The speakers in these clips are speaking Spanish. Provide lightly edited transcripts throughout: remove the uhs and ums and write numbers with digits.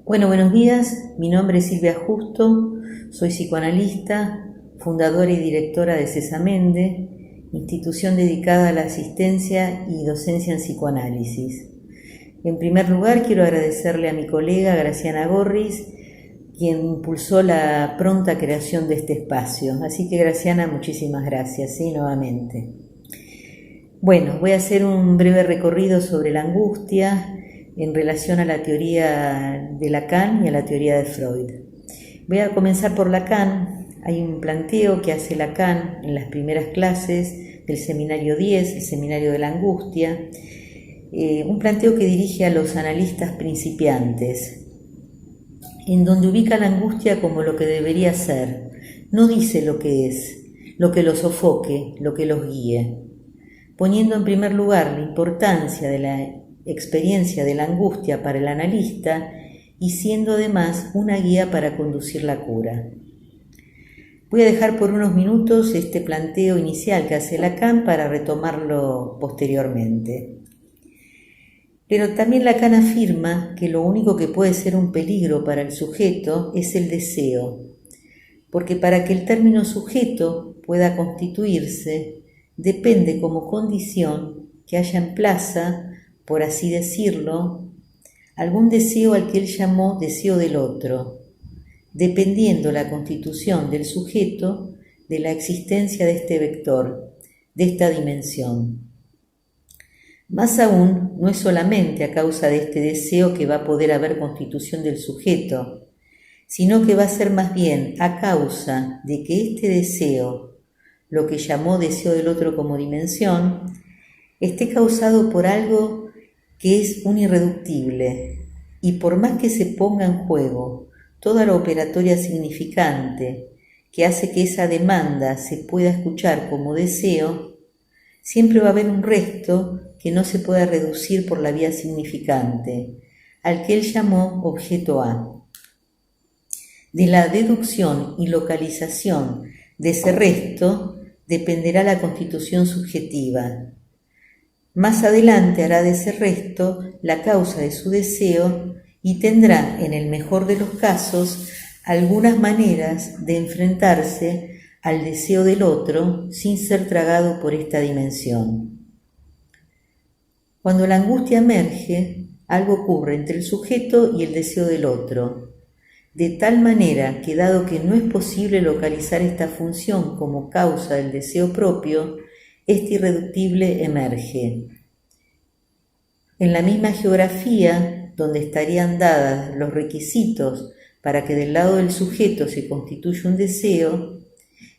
Buenos días. Mi nombre es Silvia Justo, soy psicoanalista, fundadora y directora de Cesamende, institución dedicada a la asistencia y docencia en psicoanálisis. En primer lugar, quiero agradecerle a mi colega Graciana Gorris, quien impulsó la pronta creación de este espacio. Así que, Graciana, muchísimas gracias, nuevamente. Bueno, voy a hacer un breve recorrido sobre la angustia en relación a la teoría de Lacan y a la teoría de Freud. Voy a comenzar por Lacan. Hay un planteo que hace Lacan en las primeras clases del seminario 10, el seminario de la angustia, un planteo que dirige a los analistas principiantes, en donde ubica la angustia como lo que debería ser. No dice lo que es, lo que los sofoque, lo que los guíe, poniendo en primer lugar la importancia de la experiencia de la angustia para el analista y siendo además una guía para conducir la cura. Voy a dejar por unos minutos este planteo inicial que hace Lacan para retomarlo posteriormente. Pero también Lacan afirma que lo único que puede ser un peligro para el sujeto es el deseo, porque para que el término sujeto pueda constituirse, depende como condición que haya en plaza, por así decirlo, algún deseo al que él llamó deseo del otro, dependiendo la constitución del sujeto de la existencia de este vector, de esta dimensión. Más aún, no es solamente a causa de este deseo que va a poder haber constitución del sujeto, sino que va a ser más bien a causa de que este deseo, lo que llamó deseo del otro como dimensión, esté causado por algo que es un irreductible, y por más que se ponga en juego toda la operatoria significante que hace que esa demanda se pueda escuchar como deseo, siempre va a haber un resto que no se pueda reducir por la vía significante, al que él llamó objeto A. De la deducción y localización de ese resto dependerá la constitución subjetiva. Más adelante hará de ese resto la causa de su deseo y tendrá, en el mejor de los casos, algunas maneras de enfrentarse al deseo del otro sin ser tragado por esta dimensión. Cuando la angustia emerge, algo ocurre entre el sujeto y el deseo del otro, de tal manera que dado que no es posible localizar esta función como causa del deseo propio, este irreductible emerge. En la misma geografía, donde estarían dadas los requisitos para que del lado del sujeto se constituya un deseo,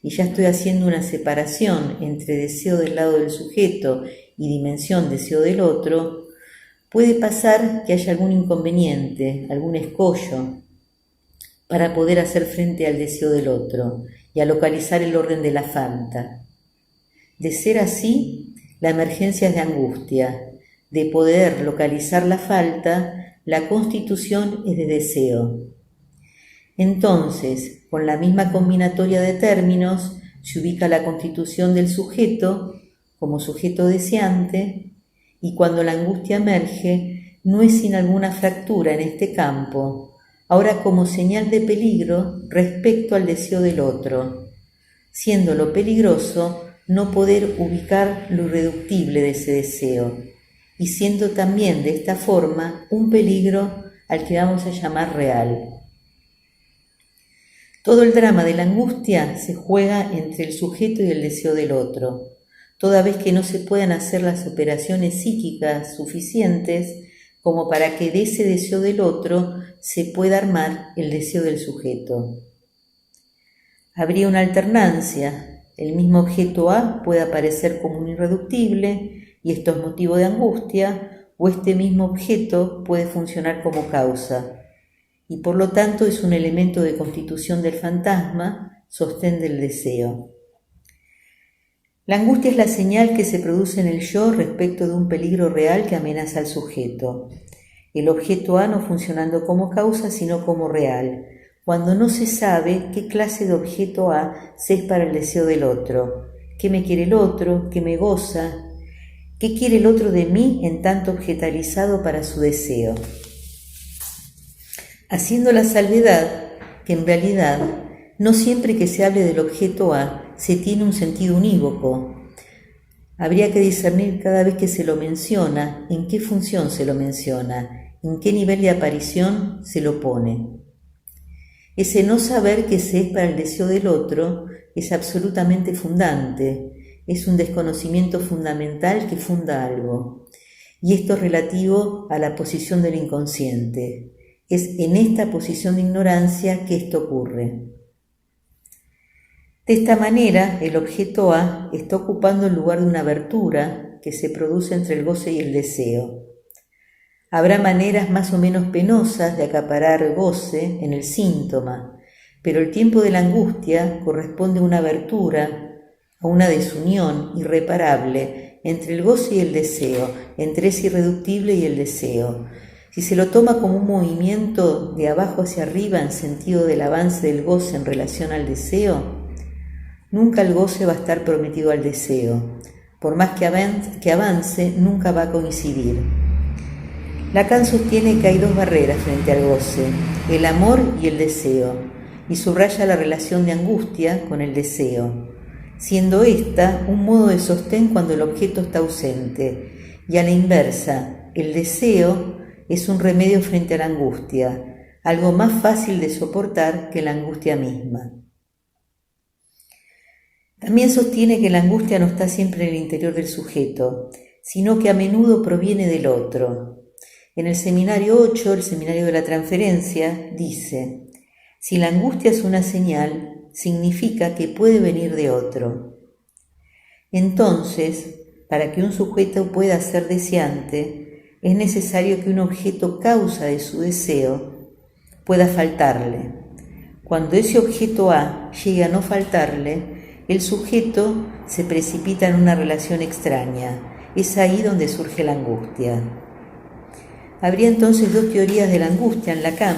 y ya estoy haciendo una separación entre deseo del lado del sujeto y dimensión deseo del otro, puede pasar que haya algún inconveniente, algún escollo, para poder hacer frente al deseo del otro y a localizar el orden de la falta. De ser así, la emergencia es de angustia. De poder localizar la falta, la constitución es de deseo. Entonces, con la misma combinatoria de términos, se ubica la constitución del sujeto como sujeto deseante, y cuando la angustia emerge, no es sin alguna fractura en este campo, ahora como señal de peligro respecto al deseo del otro, siendo lo peligroso no poder ubicar lo irreductible de ese deseo, y siendo también de esta forma un peligro al que vamos a llamar real. Todo el drama de la angustia se juega entre el sujeto y el deseo del otro, toda vez que no se puedan hacer las operaciones psíquicas suficientes como para que de ese deseo del otro se pueda armar el deseo del sujeto. Habría una alternancia. El mismo objeto A puede aparecer como un irreductible, y esto es motivo de angustia, o este mismo objeto puede funcionar como causa, y por lo tanto es un elemento de constitución del fantasma, sostén del deseo. La angustia es la señal que se produce en el yo respecto de un peligro real que amenaza al sujeto. El objeto A no funcionando como causa, sino como real, cuando no se sabe qué clase de objeto A se es para el deseo del otro, qué me quiere el otro, qué me goza, qué quiere el otro de mí en tanto objetalizado para su deseo. haciendo la salvedad que en realidad no siempre que se hable del objeto A se tiene un sentido unívoco. Habría que discernir cada vez que se lo menciona, en qué función se lo menciona, en qué nivel de aparición se lo pone. Ese no saber qué se es para el deseo del otro es absolutamente fundante, es un desconocimiento fundamental que funda algo. Y esto es relativo a la posición del inconsciente. Es en esta posición de ignorancia que esto ocurre. De esta manera, el objeto A está ocupando el lugar de una abertura que se produce entre el goce y el deseo. Habrá maneras más o menos penosas de acaparar goce en el síntoma, pero el tiempo de la angustia corresponde a una abertura, a una desunión irreparable entre el goce y el deseo, entre ese irreductible y el deseo. Si se lo toma como un movimiento de abajo hacia arriba en sentido del avance del goce en relación al deseo, nunca el goce va a estar prometido al deseo. Por más que avance, nunca va a coincidir. Lacan sostiene que hay dos barreras frente al goce, el amor y el deseo, y subraya la relación de angustia con el deseo, siendo esta un modo de sostén cuando el objeto está ausente, y a la inversa, el deseo es un remedio frente a la angustia, algo más fácil de soportar que la angustia misma. También sostiene que la angustia no está siempre en el interior del sujeto, sino que a menudo proviene del otro. En el seminario 8, el seminario de la transferencia, dice: si la angustia es una señal, significa que puede venir de otro. Entonces, para que un sujeto pueda ser deseante, es necesario que un objeto causa de su deseo pueda faltarle. Cuando ese objeto A llega a no faltarle, el sujeto se precipita en una relación extraña. Es ahí donde surge la angustia. Habría entonces dos teorías de la angustia en Lacan.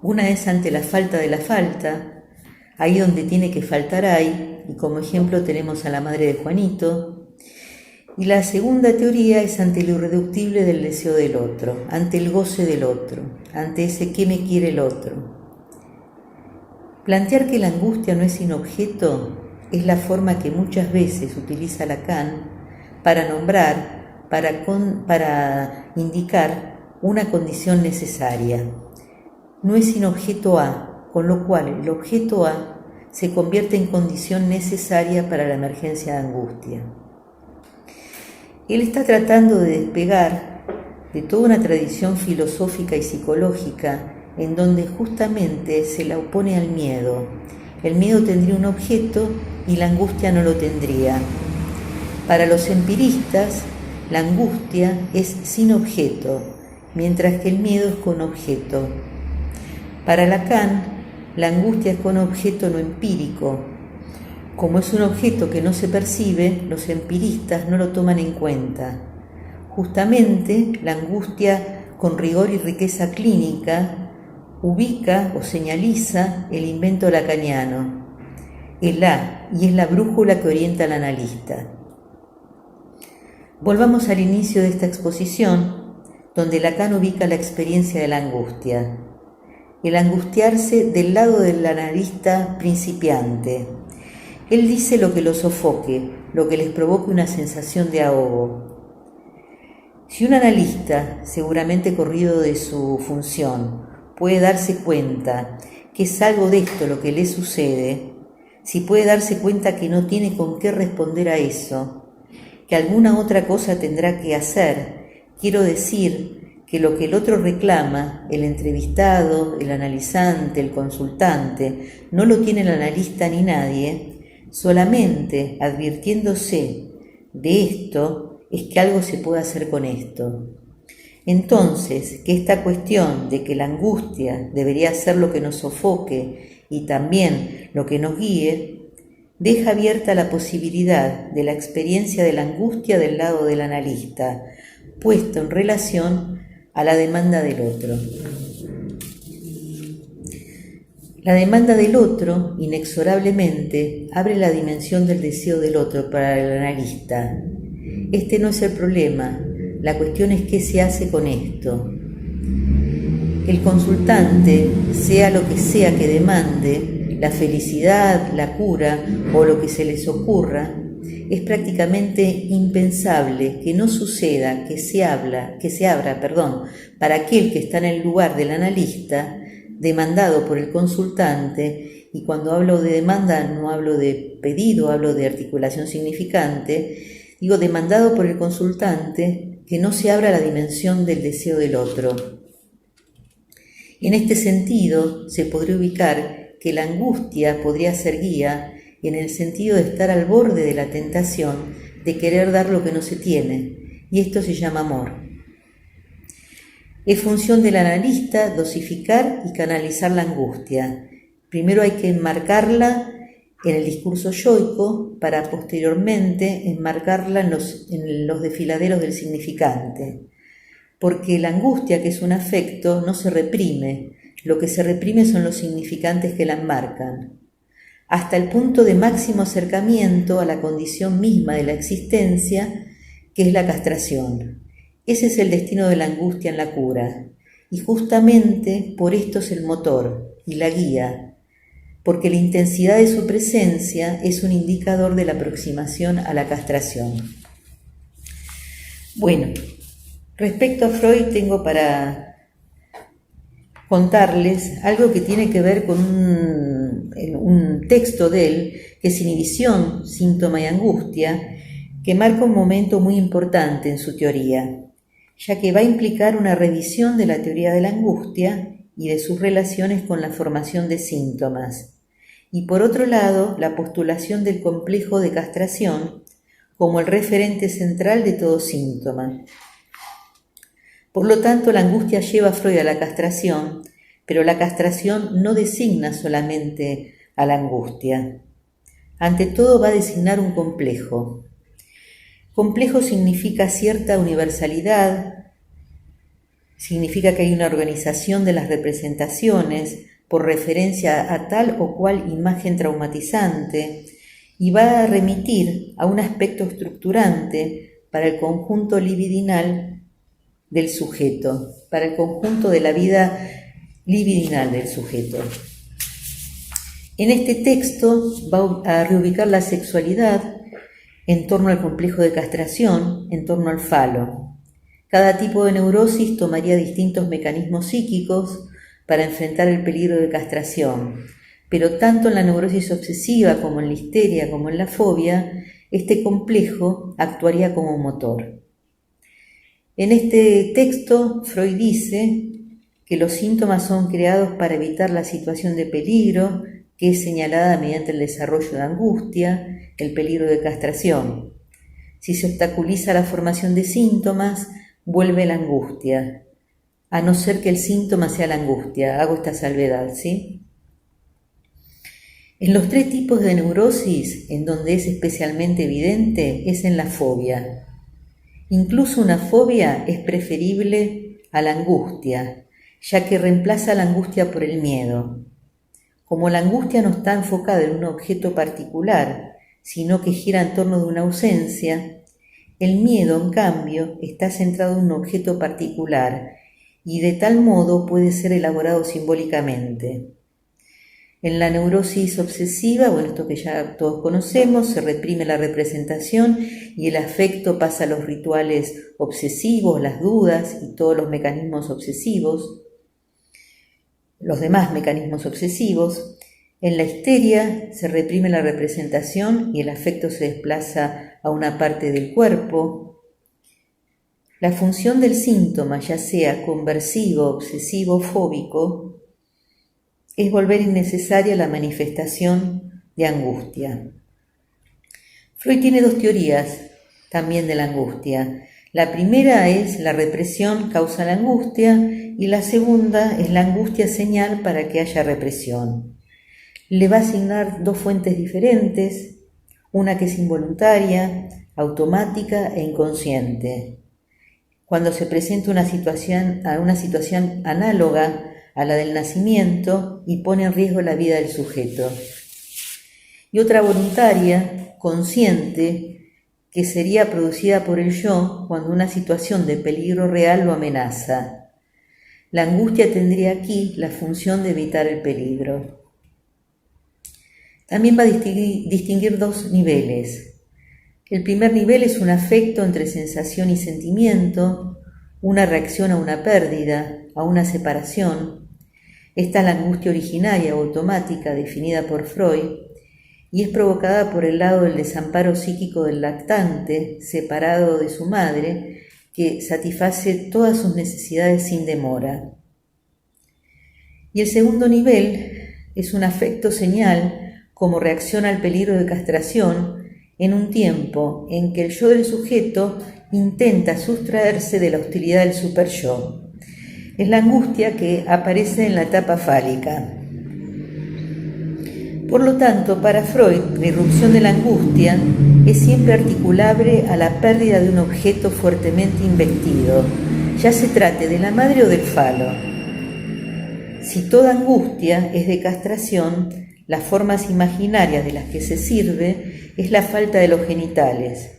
Una es ante la falta de la falta, ahí donde tiene que faltar hay, y como ejemplo tenemos a la madre de Juanito. Y la segunda teoría es ante lo irreductible del deseo del otro, ante el goce del otro, ante ese qué me quiere el otro. Plantear que la angustia no es sin objeto es la forma que muchas veces utiliza Lacan para nombrar, para indicar una condición necesaria. No es sin objeto A, con lo cual el objeto A se convierte en condición necesaria para la emergencia de angustia. Él está tratando de despegar de toda una tradición filosófica y psicológica en donde justamente se la opone al miedo. El miedo tendría un objeto y la angustia no lo tendría. Para los empiristas, la angustia es sin objeto, mientras que el miedo es con objeto. Para Lacan, la angustia es con objeto no empírico. Como es un objeto que no se percibe, los empiristas no lo toman en cuenta. Justamente, la angustia, con rigor y riqueza clínica, ubica o señaliza el invento lacaniano, el A, y es la brújula que orienta al analista. Volvamos al inicio de esta exposición, donde Lacan ubica la experiencia de la angustia. El angustiarse del lado del analista principiante. Él dice lo que lo sofoque, lo que les provoque una sensación de ahogo. Si un analista, seguramente corrido de su función, puede darse cuenta que es algo de esto lo que le sucede, si puede darse cuenta que no tiene con qué responder a eso, que alguna otra cosa tendrá que hacer, quiero decir que lo que el otro reclama, el entrevistado, el analizante, el consultante, no lo tiene el analista ni nadie, solamente advirtiéndose de esto es que algo se puede hacer con esto. Entonces, que esta cuestión de que la angustia debería ser lo que nos sofoque y también lo que nos guíe, deja abierta la posibilidad de la experiencia de la angustia del lado del analista, puesto en relación a la demanda del otro. La demanda del otro, inexorablemente, abre la dimensión del deseo del otro para el analista. Este no es el problema. La cuestión es qué se hace con esto. el consultante, sea lo que sea que demande, la felicidad, la cura o lo que se les ocurra, es prácticamente impensable que no suceda que se abra, para aquel que está en el lugar del analista, demandado por el consultante, y cuando hablo de demanda no hablo de pedido, hablo de articulación significante, digo demandado por el consultante, que no se abra la dimensión del deseo del otro. En este sentido, se podría ubicar que la angustia podría ser guía en el sentido de estar al borde de la tentación de querer dar lo que no se tiene, y esto se llama amor. Es función del analista dosificar y canalizar la angustia. Primero hay que enmarcarla en el discurso yoico para posteriormente enmarcarla en los desfiladeros del significante. Porque la angustia, que es un afecto, no se reprime. Lo que se reprime son los significantes que la enmarcan, hasta el punto de máximo acercamiento a la condición misma de la existencia, que es la castración. Ese es el destino de la angustia en la cura, y justamente por esto es el motor y la guía, porque la intensidad de su presencia es un indicador de la aproximación a la castración. Bueno, respecto a Freud tengo para contarles algo que tiene que ver con un texto de él, que es Inhibición, síntoma y angustia, que marca un momento muy importante en su teoría, ya que va a implicar una revisión de la teoría de la angustia y de sus relaciones con la formación de síntomas, y por otro lado, la postulación del complejo de castración como el referente central de todo síntoma. Por lo tanto, la angustia lleva a Freud a la castración, pero la castración no designa solamente a la angustia. Ante todo va a designar un complejo. Complejo significa cierta universalidad, significa que hay una organización de las representaciones por referencia a tal o cual imagen traumatizante, y va a remitir a un aspecto estructurante para el conjunto libidinal del sujeto, para el conjunto de la vida libidinal del sujeto. En este texto va a reubicar la sexualidad en torno al complejo de castración, en torno al falo. Cada tipo de neurosis tomaría distintos mecanismos psíquicos para enfrentar el peligro de castración, pero tanto en la neurosis obsesiva como en la histeria como en la fobia, este complejo actuaría como motor. En este texto, Freud dice que los síntomas son creados para evitar la situación de peligro, que es señalada mediante el desarrollo de angustia, el peligro de castración. Si se obstaculiza la formación de síntomas, vuelve la angustia, a no ser que el síntoma sea la angustia. Hago esta salvedad, ¿sí? En los tres tipos de neurosis, en donde es especialmente evidente, es en la fobia. Incluso una fobia es preferible a la angustia, ya que reemplaza la angustia por el miedo. Como la angustia no está enfocada en un objeto particular, sino que gira en torno de una ausencia, el miedo, en cambio, está centrado en un objeto particular y de tal modo puede ser elaborado simbólicamente. En la neurosis obsesiva, bueno, esto que ya todos conocemos, se reprime la representación y el afecto pasa a los rituales obsesivos, las dudas y todos los mecanismos obsesivos, los demás mecanismos obsesivos. En la histeria se reprime la representación y el afecto se desplaza a una parte del cuerpo. La función del síntoma, ya sea conversivo, obsesivo, fóbico, es volver innecesaria la manifestación de angustia. Freud tiene dos teorías también de la angustia. La primera es la represión causa la angustia y la segunda es la angustia señal para que haya represión. Le va a asignar dos fuentes diferentes, una que es involuntaria, automática e inconsciente. Cuando se presenta una situación análoga a la del nacimiento y pone en riesgo la vida del sujeto. Y otra voluntaria, consciente, que sería producida por el yo cuando una situación de peligro real lo amenaza. La angustia tendría aquí la función de evitar el peligro. También va a distinguir dos niveles. El primer nivel es un afecto entre sensación y sentimiento, una reacción a una pérdida, a una separación. Esta es la angustia originaria o automática definida por Freud y es provocada por el lado del desamparo psíquico del lactante, separado de su madre, que satisface todas sus necesidades sin demora. Y el segundo nivel es un afecto señal como reacción al peligro de castración en un tiempo en que el yo del sujeto intenta sustraerse de la hostilidad del superyo. Es la angustia que aparece en la etapa fálica. Por lo tanto, para Freud, la irrupción de la angustia es siempre articulable a la pérdida de un objeto fuertemente investido, ya se trate de la madre o del falo. Si toda angustia es de castración, las formas imaginarias de las que se sirve es la falta de los genitales.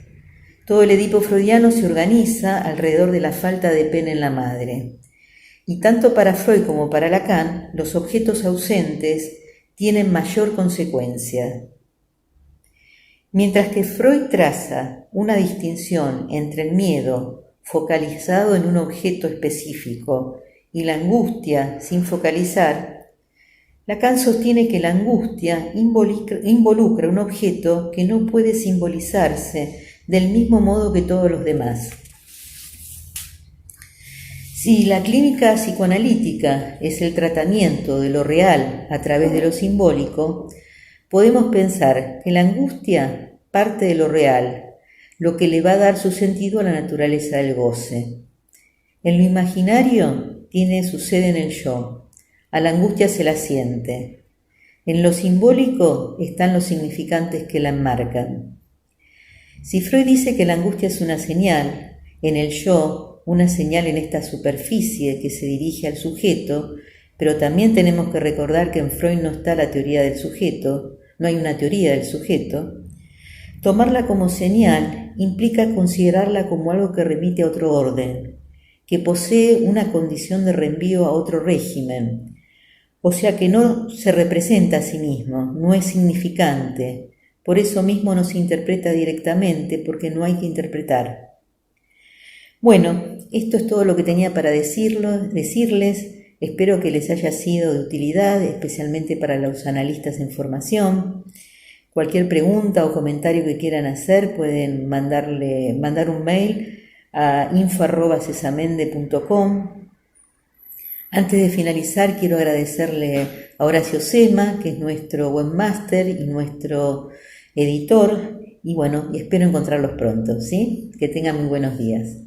Todo el Edipo freudiano se organiza alrededor de la falta de pene en la madre. Y tanto para Freud como para Lacan, los objetos ausentes tienen mayor consecuencia. Mientras que Freud traza una distinción entre el miedo focalizado en un objeto específico y la angustia sin focalizar, Lacan sostiene que la angustia involucra un objeto que no puede simbolizarse del mismo modo que todos los demás. Si la clínica psicoanalítica es el tratamiento de lo real a través de lo simbólico, podemos pensar que la angustia parte de lo real, lo que le va a dar su sentido a la naturaleza del goce. En lo imaginario tiene su sede en el yo. A la angustia se la siente. En lo simbólico están los significantes que la enmarcan. Si Freud dice que la angustia es una señal, en el yo, una señal en esta superficie que se dirige al sujeto, pero también tenemos que recordar que en Freud no está la teoría del sujeto, no hay una teoría del sujeto, tomarla como señal implica considerarla como algo que remite a otro orden, que posee una condición de reenvío a otro régimen, o sea que no se representa a sí mismo, no es significante, por eso mismo no se interpreta directamente porque no hay que interpretar. Bueno, esto es todo lo que tenía para decirles, espero que les haya sido de utilidad, especialmente para los analistas en formación. Cualquier pregunta o comentario que quieran hacer pueden mandar un mail a info@cesamende.com. Antes de finalizar, quiero agradecerle a Horacio Sema, que es nuestro webmaster y nuestro editor, y bueno, espero encontrarlos pronto, ¿sí? Que tengan muy buenos días.